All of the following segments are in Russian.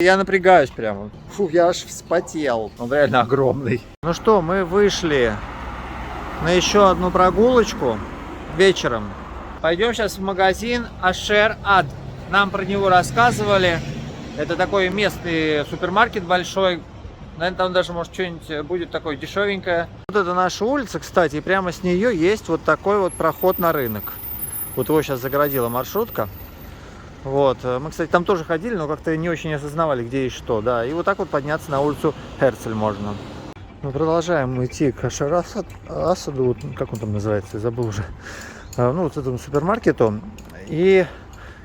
Я напрягаюсь прямо. Фу, я аж вспотел. Он реально огромный. Ну что, мы вышли на еще одну прогулочку вечером. Пойдем сейчас в магазин Ашер Ад. Нам про него рассказывали. Это такой местный супермаркет большой. Наверное, там даже, может, что-нибудь будет такое дешевенькое. Вот это наша улица, кстати, и прямо с нее есть вот такой вот проход на рынок. Вот его сейчас загородила маршрутка. Вот. Мы, кстати, там тоже ходили, но как-то не очень осознавали, где и что. Да. И вот так вот подняться на улицу Херцель можно. Мы продолжаем идти к Ашер Асаду, вот, как он там называется, я забыл уже. Ну, вот этому супермаркету. И,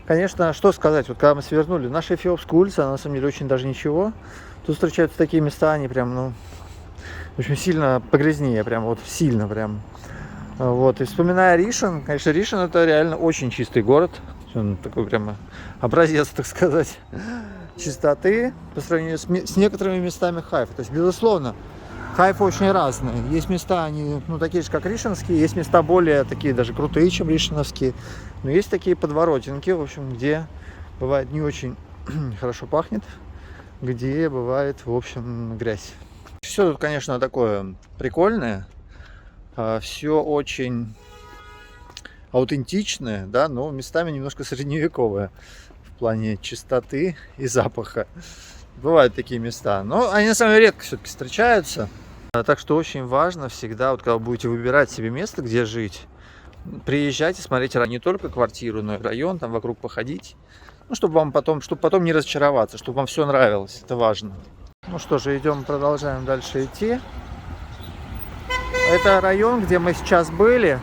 конечно, что сказать, вот когда мы свернули, наша Эфиопская улица, она на самом деле очень даже ничего. Тут встречаются такие места, они прям, ну, очень сильно погрязнее, прям вот сильно прям. Вот, и вспоминая Ришен, конечно, Ришен это реально очень чистый город. Он такой прямо образец, так сказать, чистоты по сравнению с некоторыми местами Хайфа. То есть, безусловно, Хайфа очень разные. Есть места, они, ну, такие же, как ришенские, есть места более такие даже крутые, чем ришеновские. Но есть такие подворотенки, в общем, где бывает не очень хорошо пахнет, где бывает, в общем, грязь. Все тут, конечно, такое прикольное, все очень аутентичное, да, но местами немножко средневековое в плане чистоты и запаха. Бывают такие места, но они на самом деле редко все-таки встречаются. Так что очень важно всегда, вот когда вы будете выбирать себе место, где жить, приезжайте, смотрите не только квартиру, но и район, там вокруг походить. Ну, чтобы потом не разочароваться, чтобы вам все нравилось, это важно. Ну что же, идем, продолжаем дальше идти. Это район, где мы сейчас были,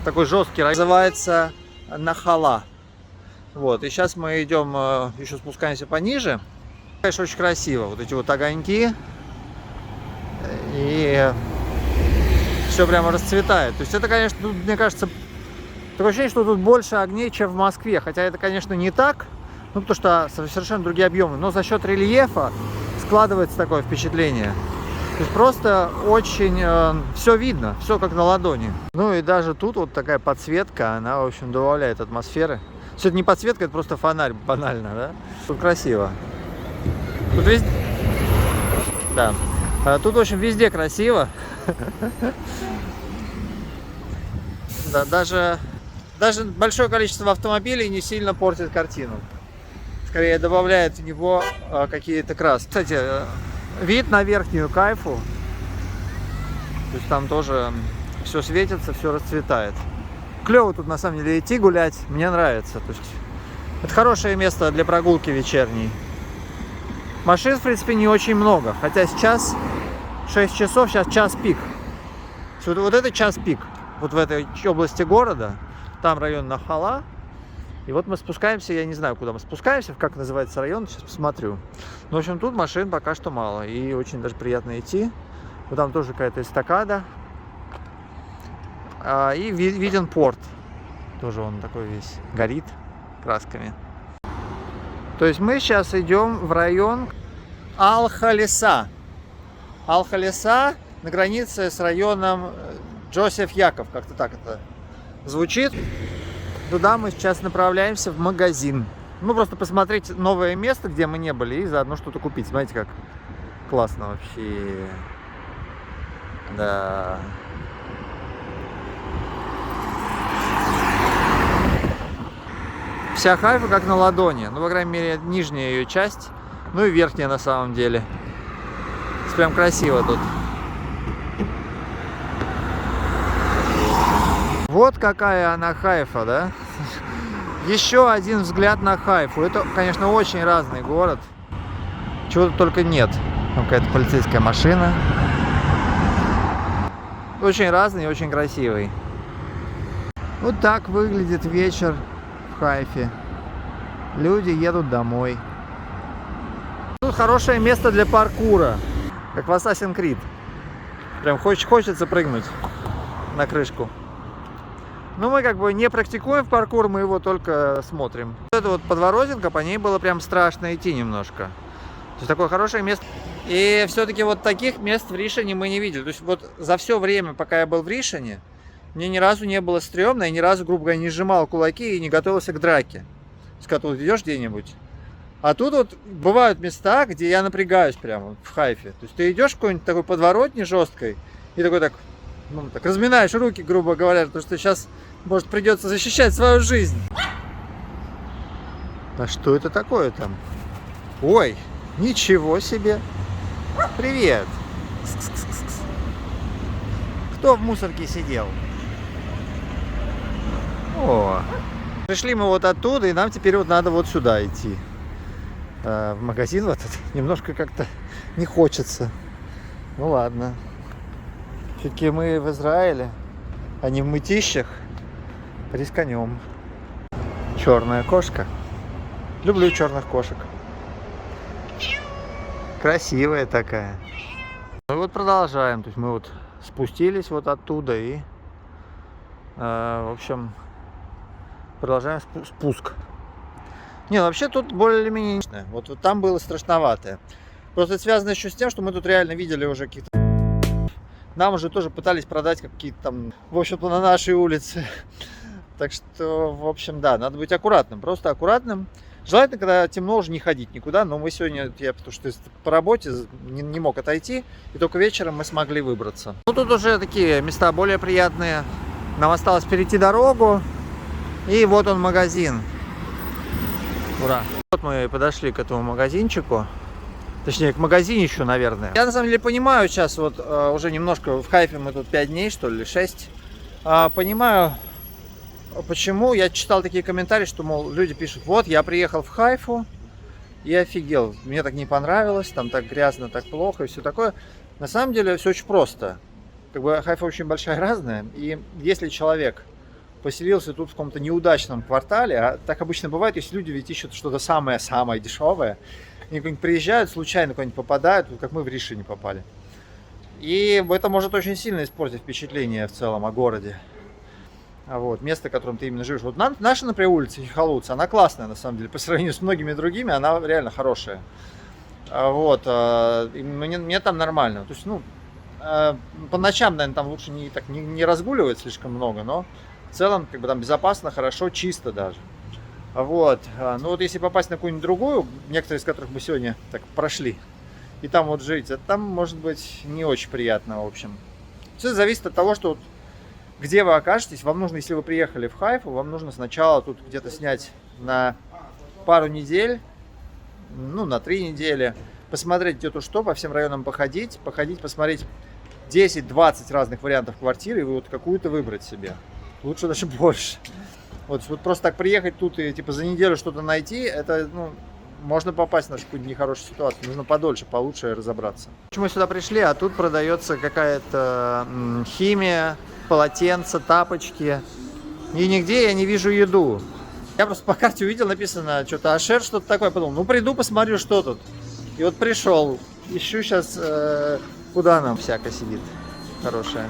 такой жесткий район, называется Нахала. Вот, и сейчас мы идем, еще спускаемся пониже. Конечно, очень красиво, вот эти вот огоньки, и все прямо расцветает. То есть это, конечно, тут, мне кажется, такое ощущение, что тут больше огней, чем в Москве, хотя это, конечно, не так. Ну, потому что совершенно другие объемы. Но за счет рельефа складывается такое впечатление. То есть просто очень все видно, все как на ладони. Ну и даже тут вот такая подсветка, она, в общем, добавляет атмосферы. Все это не подсветка, это просто фонарь, банально, да? Тут красиво. Тут везде... Да. Тут, в общем, везде красиво. Да, даже большое количество автомобилей не сильно портит картину. Скорее добавляет в него какие-то краски. Кстати, вид на верхнюю Кайфу. То есть там тоже все светится, все расцветает. Клево тут на самом деле идти гулять. Мне нравится. То есть это хорошее место для прогулки вечерней. Машин, в принципе, не очень много. Хотя сейчас 6 часов, сейчас час пик. Вот это час пик. Вот в этой области города. Там район Нахала. И вот мы спускаемся, я не знаю, куда мы спускаемся, как называется район, сейчас посмотрю. Но, в общем, тут машин пока что мало, и очень даже приятно идти. Вот там тоже какая-то эстакада. И виден порт. Тоже он такой весь горит красками. То есть мы сейчас идем в район Ал-Халиса. Ал-Халиса на границе с районом Джозеф Яков, как-то так это звучит. Туда мы сейчас направляемся в магазин. Ну, просто посмотреть новое место, где мы не были, и заодно что-то купить. Смотрите, как классно вообще. Да. Вся Хайфа как на ладони. Ну, по крайней мере, нижняя ее часть. Ну и верхняя на самом деле. Прям красиво тут. Вот какая она Хайфа, да? Еще один взгляд на Хайфу. Это, конечно, очень разный город. Чего тут только нет. Там какая-то полицейская машина. Очень разный и очень красивый. Вот так выглядит вечер в Хайфе. Люди едут домой. Тут хорошее место для паркура. Как в Assassin's Creed. Прям хочется прыгнуть на крышку. Но мы как бы не практикуем паркур, мы его только смотрим. Вот эта вот подворотенка, по ней было прям страшно идти немножко. То есть такое хорошее место. И все-таки вот таких мест в Ришене мы не видели. То есть вот за все время, пока я был в Ришене, мне ни разу не было стрёмно, я ни разу, грубо говоря, не сжимал кулаки и не готовился к драке. То есть когда ты идешь где-нибудь, А тут вот бывают места, где я напрягаюсь прямо в Хайфе. То есть ты идешь в какой-нибудь такой подворотне жесткой и такой так, ну, так разминаешь руки, грубо говоря, потому что сейчас, может, придется защищать свою жизнь. А что это такое там? Ой, ничего себе! Привет! Кто в мусорке сидел? О! Пришли мы вот оттуда, и нам теперь вот надо вот сюда идти. В магазин в этот немножко как-то не хочется. Ну ладно. Все-таки мы в Израиле, а не в мытищах. Рисканем. Черная кошка. Люблю черных кошек. Красивая такая. Ну вот продолжаем. То есть мы вот спустились вот оттуда и, в общем, продолжаем спуск. Не, вообще тут более-менее. Вот там было страшновато. Просто это связано еще с тем, что мы тут реально видели уже каких-то. Нам уже тоже пытались продать какие-то там, в общем-то, на нашей улице. Так что, в общем, да, надо быть аккуратным. Просто аккуратным. Желательно, когда темно, уже не ходить никуда. Но мы сегодня, потому что по работе не мог отойти. И только вечером мы смогли выбраться. Ну, тут уже такие места более приятные. Нам осталось перейти дорогу. И вот он магазин. Ура! Вот мы подошли к этому магазинчику. Точнее, к магазинищу, наверное. Я на самом деле понимаю сейчас, вот уже немножко в Хайфе мы тут 5 дней, что ли, 6. Понимаю, почему. Я читал такие комментарии, что, мол, люди пишут, вот, я приехал в Хайфу и офигел. Мне так не понравилось, там так грязно, так плохо и все такое. На самом деле все очень просто. Как бы Хайфа очень большая, разная. И если человек поселился тут в каком-то неудачном квартале, а так обычно бывает, если люди ведь ищут что-то самое-самое дешевое, они куда-нибудь приезжают, случайно куда-нибудь попадают, как мы в Риши не попали. И это может очень сильно испортить впечатление в целом о городе. Вот, место, в котором ты именно живешь. Вот наша, например, улица Хихалуц, она классная, на самом деле, по сравнению с многими другими, она реально хорошая. Вот, и мне там нормально. То есть, ну, по ночам, наверное, там лучше не разгуливать слишком много, но в целом, как бы там безопасно, хорошо, чисто даже. Вот. Ну вот если попасть на какую-нибудь другую, некоторые из которых мы сегодня так прошли, и там вот жить, это там может быть не очень приятно, в общем. Все зависит от того, что вот, где вы окажетесь. Вам нужно, если вы приехали в Хайфу, вам нужно сначала тут где-то снять на пару недель, ну на 3 недели, посмотреть где-то что, по всем районам походить, посмотреть 10-20 разных вариантов квартиры, и вы вот какую-то выбрать себе. Лучше даже больше. Вот просто так приехать тут и типа за неделю что-то найти, это, ну, можно попасть на какую-то нехорошую ситуацию. Нужно подольше, получше разобраться. Мы сюда пришли, а тут продается какая-то химия, полотенца, тапочки. И нигде я не вижу еду. Я просто по карте увидел, написано что-то Ашер, что-то такое. Подумал, ну приду, посмотрю, что тут. И вот пришел. Ищу сейчас, куда нам всякое сидит хорошее.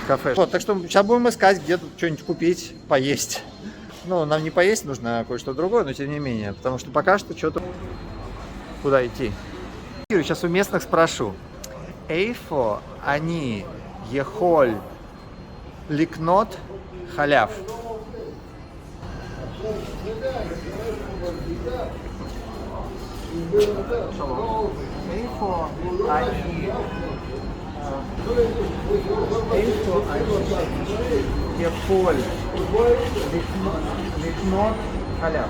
Кафе. Вот, так что сейчас будем искать, где тут что-нибудь купить, поесть. Ну, нам не поесть нужно, а кое-что другое, но тем не менее. Потому что пока что что-то... Куда идти? Сейчас у местных спрошу. Эйфо они ехоль ликнот халяв. Эйфо они... Эйфо они ехоль ликнот халяв.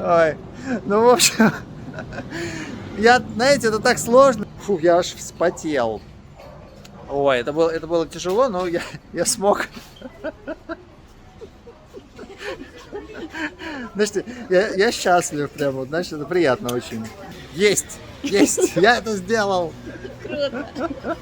Ой, ну в общем, знаете, это так сложно. Фу, я аж вспотел. Ой, это было тяжело, но я смог. Значит, я счастлив прямо, значит, это приятно очень. Есть, я это сделал. Круто.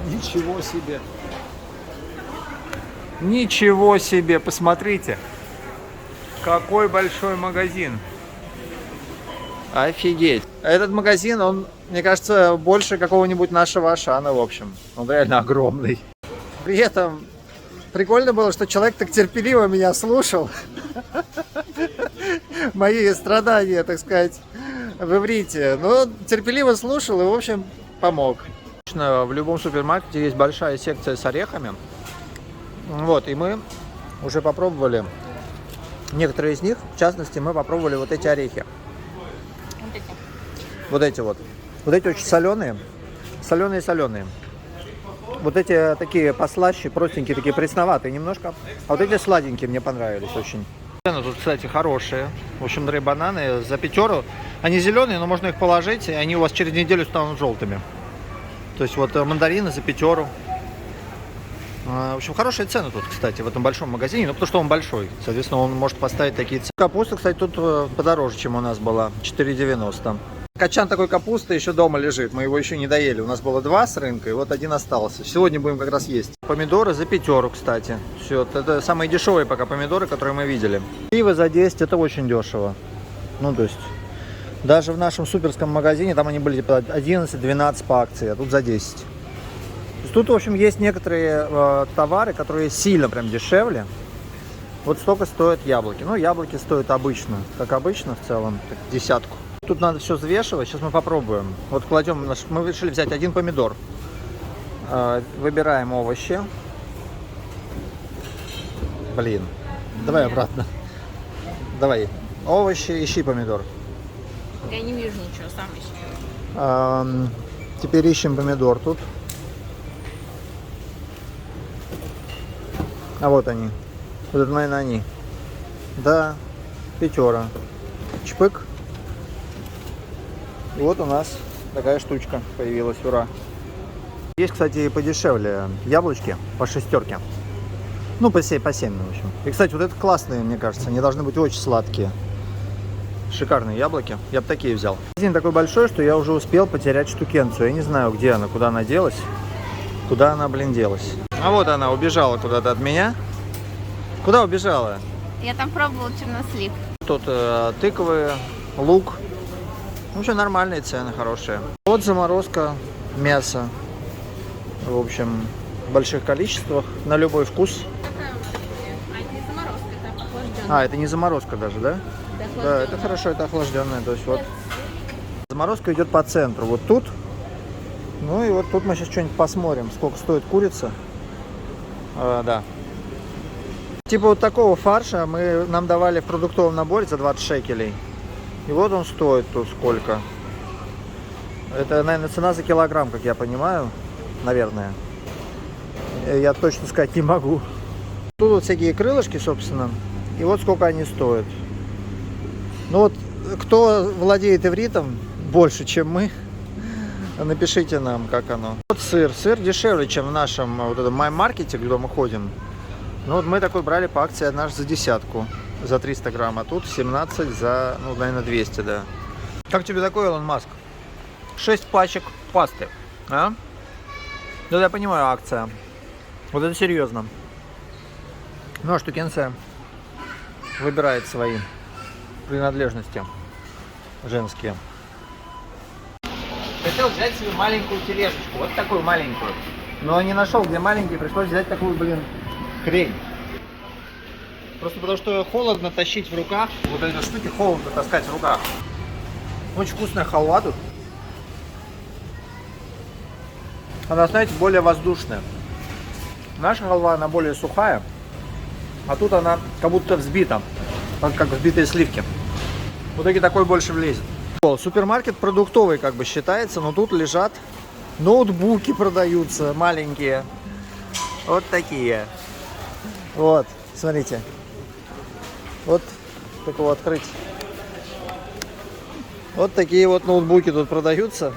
Ничего себе. Ничего себе, посмотрите. Какой большой магазин. Офигеть. Этот магазин, он, мне кажется, больше какого-нибудь нашего Ашана, в общем. Он реально огромный. При этом прикольно было, что человек так терпеливо меня слушал. мои страдания, так сказать, в иврите. Но терпеливо слушал и, в общем, помог. В любом супермаркете есть большая секция с орехами. Вот, и мы уже попробовали некоторые из них. В частности, мы попробовали вот эти орехи. Вот эти вот. Вот эти очень соленые. Соленые. Вот эти такие послаще, простенькие, такие пресноватые немножко. А вот эти сладенькие мне понравились очень. Цены тут, кстати, хорошие. В общем, дорогие бананы за 5 €. Они зеленые, но можно их положить, и они у вас через неделю станут желтыми. То есть вот мандарины за 5 €. В общем, хорошие цены тут, кстати, в этом большом магазине. Ну, потому что он большой. Соответственно, он может поставить такие цены. Капуста, кстати, тут подороже, чем у нас была. 4,90. Качан такой капусты еще дома лежит. Мы его еще не доели. У нас было 2 с рынка, и вот 1 остался. Сегодня будем как раз есть. Помидоры за 5 €, кстати. Все, это самые дешевые пока помидоры, которые мы видели. Сливы за 10 это очень дешево. Ну, то есть, даже в нашем суперском магазине там они были типа 11-12 по акции, а тут за 10. Тут, в общем, есть некоторые товары, которые сильно прям дешевле. Вот столько стоят яблоки. Ну, яблоки стоят обычно, как обычно в целом, так, 10. Тут надо все взвешивать, сейчас мы попробуем. Вот кладем, мы решили взять 1 помидор. Выбираем овощи. Блин, давай обратно. Давай, овощи, ищи помидор. Я не вижу ничего, сам ищи. Теперь ищем помидор тут. А вот они. Вот это, наверное, они. Да, 5 €. Чпык. И вот у нас такая штучка появилась, ура. Есть, кстати, и подешевле яблочки по 6 €. Ну, по 7, в общем. И, кстати, вот это классные, мне кажется. Они должны быть очень сладкие. Шикарные яблоки. Я бы такие взял. Магазин такой большой, что я уже успел потерять штукенцию. Я не знаю, где она, куда она делась. Куда она, блин, делась. А вот она убежала куда-то от меня. Куда убежала? Я там пробовала чернослив. Тут тыквы, лук. В общем, нормальные цены, хорошие. Вот заморозка мяса. В общем, в больших количествах, на любой вкус. А это не заморозка, это охлажденная. Это не заморозка даже, да? Да, это хорошо, это охлажденная. То есть вот заморозка идет по центру. Вот тут. Ну и вот тут мы сейчас что-нибудь посмотрим, сколько стоит курица. Да. Типа вот такого фарша нам давали в продуктовом наборе за 20 шекелей. И вот он стоит тут сколько. Это, наверное, цена за килограмм, как я понимаю. Наверное. Я точно сказать не могу. Тут вот всякие крылышки, собственно. И вот сколько они стоят. Ну вот, кто владеет ивритом больше, чем мы, напишите нам, как оно. Вот сыр. Сыр дешевле, чем в нашем вот этом май-маркете, где мы ходим. Ну вот мы такой брали по акции наш за 10, за 300 грамм, а тут 17 за, ну, наверное, 200, да. Как тебе такой, Илон Маск? 6 пачек пасты, а? Да, я понимаю, акция. Вот это серьезно. Ну, а штукенция выбирает свои принадлежности женские. Хотел взять себе маленькую тележечку, вот такую маленькую. Но не нашел, где маленький, пришлось взять такую, блин, хрень. Просто потому что холодно тащить в руках, вот эти штуки холодно таскать в руках. Очень вкусная халва тут. Она, знаете, более воздушная. Наша халва, она более сухая, а тут она как будто взбита, как взбитые сливки. В итоге такой больше влезет. Супермаркет продуктовый как бы считается, но тут лежат ноутбуки, продаются маленькие. Вот такие. Вот, смотрите. Вот, как его открыть. Вот такие вот ноутбуки тут продаются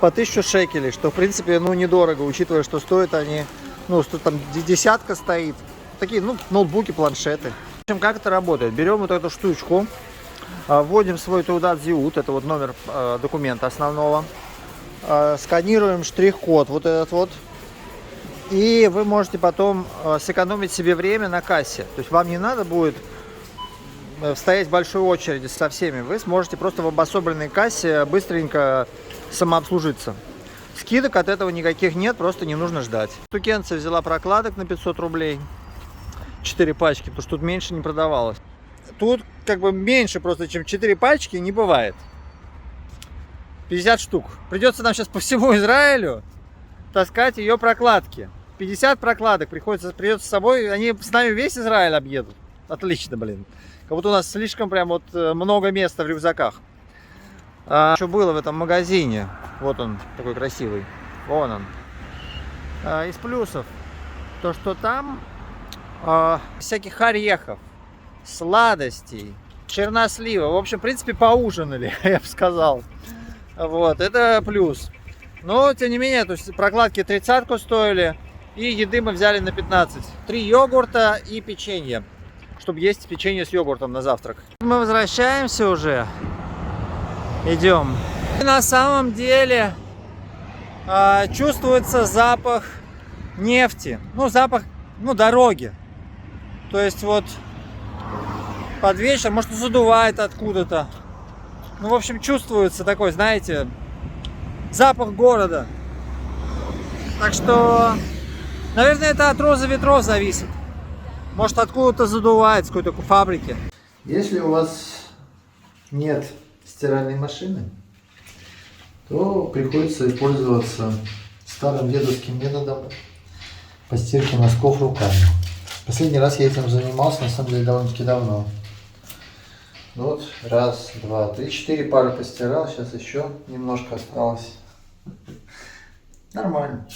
по 1000 шекелей, что в принципе, ну, недорого, учитывая, что стоят они, ну, что там 10 стоит. Такие, ну, ноутбуки, планшеты. В общем, как это работает? Берем вот эту штучку, вводим свой Тауdat Зиут, это вот номер документа основного, сканируем штрих-код вот этот вот, и вы можете потом сэкономить себе время на кассе. То есть вам не надо будет стоять в большой очереди со всеми, вы сможете просто в обособленной кассе быстренько самообслужиться. Скидок от этого никаких нет, просто не нужно ждать. Штукенция взяла прокладок на 500 рублей, 4 пачки, потому что тут меньше не продавалось. тут как бы меньше просто, чем 4 пачки, не бывает. 50 штук. Придется нам сейчас по всему Израилю таскать ее прокладки. 50 прокладок придется с собой. Они с нами весь Израиль объедут. Отлично, блин. Как будто у нас слишком прям вот много места в рюкзаках. Что было в этом магазине? Вот он, такой красивый. Вон он. Из плюсов. То, что там всяких орехов, сладостей, чернослива. В общем, в принципе, поужинали, я бы сказал. Вот, это плюс. Но, тем не менее, то есть прокладки 30-ку стоили, и еды мы взяли на 15. 3 йогурта и печенье, чтобы есть печенье с йогуртом на завтрак. Мы возвращаемся уже. Идем. И на самом деле чувствуется запах нефти. Ну, запах, дороги. То есть вот под вечер, может, задувает откуда-то. Ну, в общем, чувствуется такой, знаете, запах города. Так что, наверное, это от розы ветров зависит. Может, откуда-то задувает, с какой-то фабрики. Если у вас нет стиральной машины, то приходится пользоваться старым дедовским методом по стирке носков руками. Последний раз я этим занимался, на самом деле, довольно-таки давно. Вот, раз, два, три, 4 пары постирал, сейчас еще немножко осталось. Нормально.